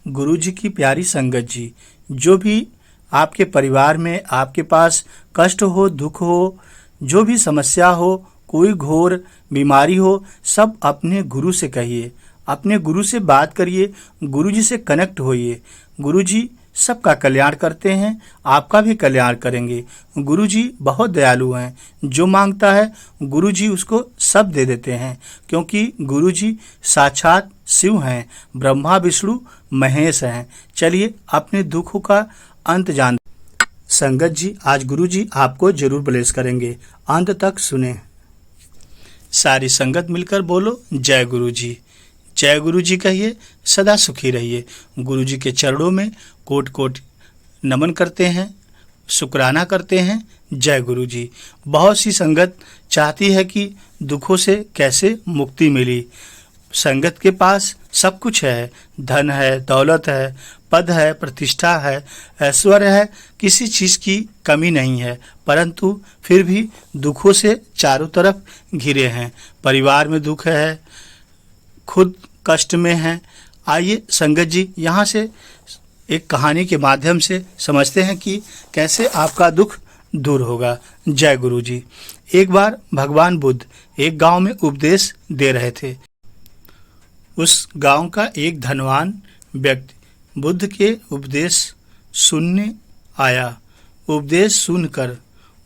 गुरु जी की प्यारी संगत जी, जो भी आपके परिवार में आपके पास कष्ट हो, दुख हो, जो भी समस्या हो, कोई घोर बीमारी हो, सब अपने गुरु से कहिए, अपने गुरु से बात करिए, गुरु जी से कनेक्ट होइए। गुरु जी सबका कल्याण करते हैं, आपका भी कल्याण करेंगे। गुरु जी बहुत दयालु हैं, जो मांगता है गुरु जी उसको सब दे देते हैं, क्योंकि गुरु जी साक्षात शिव हैं, ब्रह्मा विष्णु महेश हैं। चलिए अपने दुखों का अंत जान संगत जी, आज गुरु जी आपको जरूर ब्लेस करेंगे, अंत तक सुने। सारी संगत मिलकर बोलो जय गुरु जी। जय गुरु जी कहिए, सदा सुखी रहिए। गुरु जी के चरणों में कोट कोट नमन करते हैं, शुक्राना करते हैं। जय गुरु जी। बहुत सी संगत चाहती है कि दुखों से कैसे मुक्ति मिली। संगत के पास सब कुछ है, धन है, दौलत है, पद है, प्रतिष्ठा है, ऐश्वर्य है, किसी चीज़ की कमी नहीं है, परंतु फिर भी दुखों से चारों तरफ घिरे हैं। परिवार में दुख है, खुद कष्ट में हैं। आइए संगत जी, यहाँ से एक कहानी के माध्यम से समझते हैं कि कैसे आपका दुख दूर होगा। जय गुरु जी। एक बार भगवान बुद्ध एक गांव में उपदेश दे रहे थे। उस गांव का एक धनवान व्यक्ति बुद्ध के उपदेश सुनने आया। उपदेश सुनकर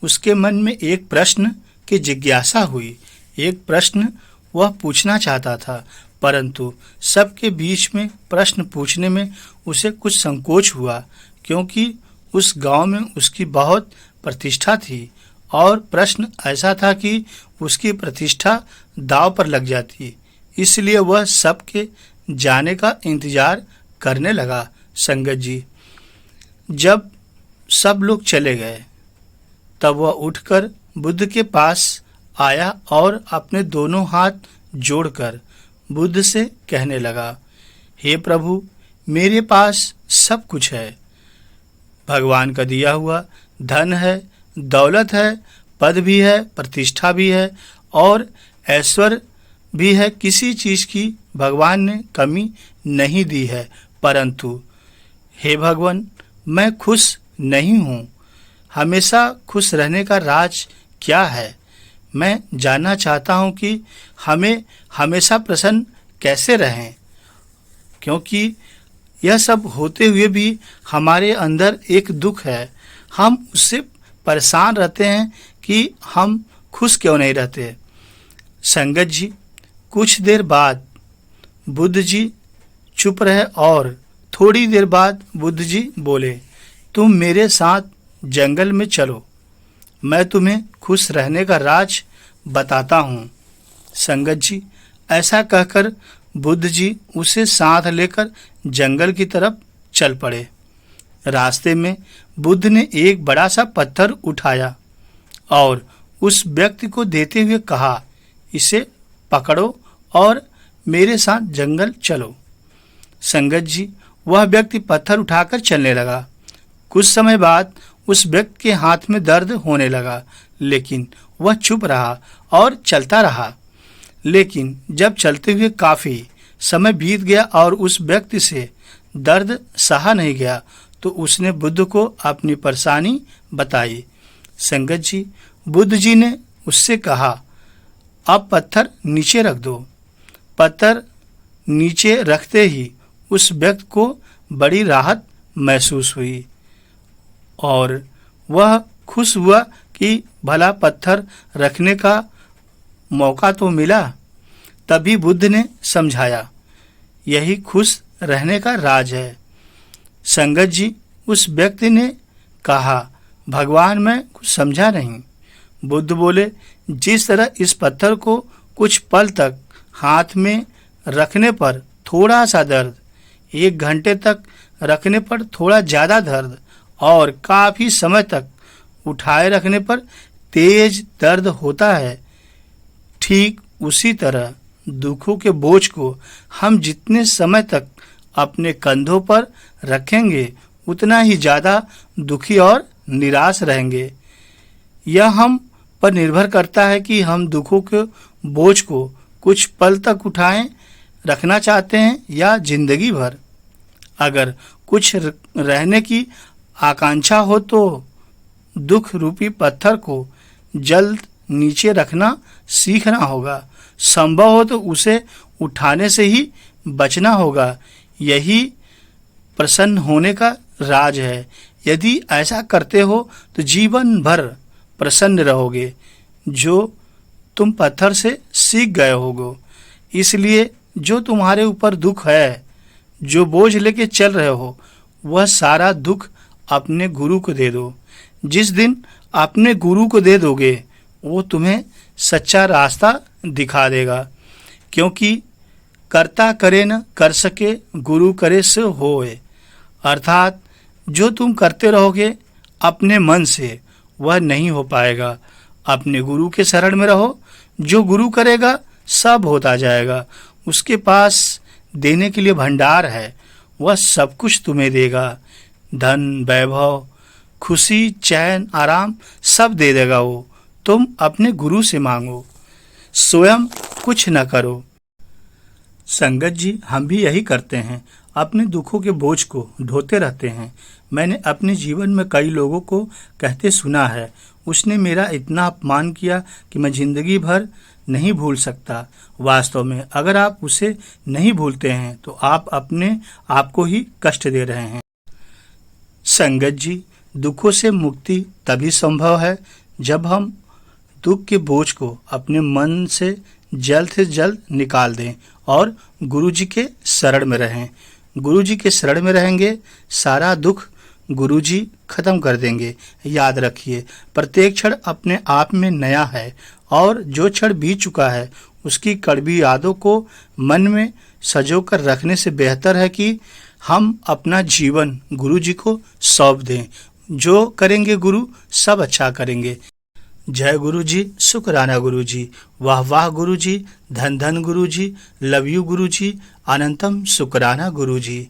उसके मन में एक प्रश्न की जिज्ञासा हुई। एक प्रश्न वह पूछना चाहता था, परंतु सबके बीच में प्रश्न पूछने में उसे कुछ संकोच हुआ, क्योंकि उस गांव में उसकी बहुत प्रतिष्ठा थी और प्रश्न ऐसा था कि उसकी प्रतिष्ठा दांव पर लग जाती। इसलिए वह सबके जाने का इंतजार करने लगा। संगत जी, जब सब लोग चले गए तब वह उठकर बुद्ध के पास आया और अपने दोनों हाथ जोड़कर बुद्ध से कहने लगा, हे प्रभु, मेरे पास सब कुछ है। भगवान का दिया हुआ धन है, दौलत है, पद भी है, प्रतिष्ठा भी है और ऐश्वर्य भी है। किसी चीज की भगवान ने कमी नहीं दी है, परंतु हे भगवान, मैं खुश नहीं हूँ। हमेशा खुश रहने का राज क्या है? मैं जानना चाहता हूँ कि हमें हमेशा प्रसन्न कैसे रहें, क्योंकि यह सब होते हुए भी हमारे अंदर एक दुख है। हम उससे परेशान रहते हैं कि हम खुश क्यों नहीं रहते। संगत जी, कुछ देर बाद बुद्ध जी चुप रहे और थोड़ी देर बाद बुद्ध जी बोले, तुम मेरे साथ जंगल में चलो, मैं तुम्हें खुश रहने का राज बताता हूँ। संगत जी, ऐसा कहकर बुद्ध जी उसे साथ लेकर जंगल की तरफ चल पड़े। रास्ते में बुद्ध ने एक बड़ा सा पत्थर उठाया और उस व्यक्ति को देते हुए कहा, इसे पकड़ो और मेरे साथ जंगल चलो। संगत जी, वह व्यक्ति पत्थर उठाकर चलने लगा। कुछ समय बाद उस व्यक्ति के हाथ में दर्द होने लगा, लेकिन वह चुप रहा और चलता रहा। लेकिन जब चलते हुए काफी समय बीत गया और उस व्यक्ति से दर्द सहा नहीं गया, तो उसने बुद्ध को अपनी परेशानी बताई। संगत जी, बुद्ध जी ने उससे कहा, अब पत्थर नीचे रख दो। पत्थर नीचे रखते ही उस व्यक्ति को बड़ी राहत महसूस हुई और वह खुश हुआ कि भला पत्थर रखने का मौका तो मिला। तभी बुद्ध ने समझाया, यही खुश रहने का राज है। संगत जी, उस व्यक्ति ने कहा, भगवान, मैं कुछ समझा नहीं। बुद्ध बोले, जिस तरह इस पत्थर को कुछ पल तक हाथ में रखने पर थोड़ा सा दर्द, 1 घंटे तक रखने पर थोड़ा ज़्यादा दर्द और काफ़ी समय तक उठाए रखने पर तेज दर्द होता है, ठीक उसी तरह दुखों के बोझ को हम जितने समय तक अपने कंधों पर रखेंगे, उतना ही ज़्यादा दुखी और निराश रहेंगे। यह हम पर निर्भर करता है कि हम दुखों के बोझ को कुछ पल तक उठाएं रखना चाहते हैं या जिंदगी भर। अगर कुछ रहने की आकांक्षा हो तो दुख रूपी पत्थर को जल्द नीचे रखना सीखना होगा। संभव हो तो उसे उठाने से ही बचना होगा। यही प्रसन्न होने का राज है। यदि ऐसा करते हो तो जीवन भर प्रसन्न रहोगे, जो तुम पत्थर से सीख गए होगे। इसलिए जो तुम्हारे ऊपर दुख है, जो बोझ लेके चल रहे हो, वह सारा दुख अपने गुरु को दे दो। जिस दिन अपने गुरु को दे दोगे, वो तुम्हें सच्चा रास्ता दिखा देगा। क्योंकि कर्ता करे न कर सके, गुरु करे सो होए। अर्थात जो तुम करते रहोगे अपने मन से, वह नहीं हो पाएगा। अपने गुरु के शरण में रहो। जो गुरु करेगा सब होता जाएगा। उसके पास देने के लिए भंडार है। वह सब कुछ तुम्हें देगा। धन, वैभव, खुशी, चैन, आराम सब दे देगा वो। तुम अपने गुरु से मांगो, स्वयं कुछ न करो। संगत जी, हम भी यही करते हैं। अपने दुखों के बोझ को ढोते रहते हैं। मैंने अपने जीवन में कई लोगों को कहते सुना है, उसने मेरा इतना अपमान किया कि मैं जिंदगी भर नहीं भूल सकता। वास्तव में अगर आप उसे नहीं भूलते हैं तो आप अपने आप को ही कष्ट दे रहे हैं। संगत जी, दुखों से मुक्ति तभी संभव है जब हम दुख के बोझ को अपने मन से जल्द निकाल दें और गुरु जी के शरण में रहें। गुरु जी के शरण में रहेंगे, सारा दुख गुरु जी खत्म कर देंगे। याद रखिए, प्रत्येक क्षण अपने आप में नया है और जो क्षण बीत चुका है उसकी कड़वी यादों को मन में सजो कर रखने से बेहतर है कि हम अपना जीवन गुरु जी को सौंप दें। जो करेंगे गुरु सब अच्छा करेंगे। जय गुरु जी, शुक्राना गुरु जी, वाह वाह गुरु जी, धन धन गुरु जी, लव यू गुरु जी, अनंतम शुक्राना गुरु जी।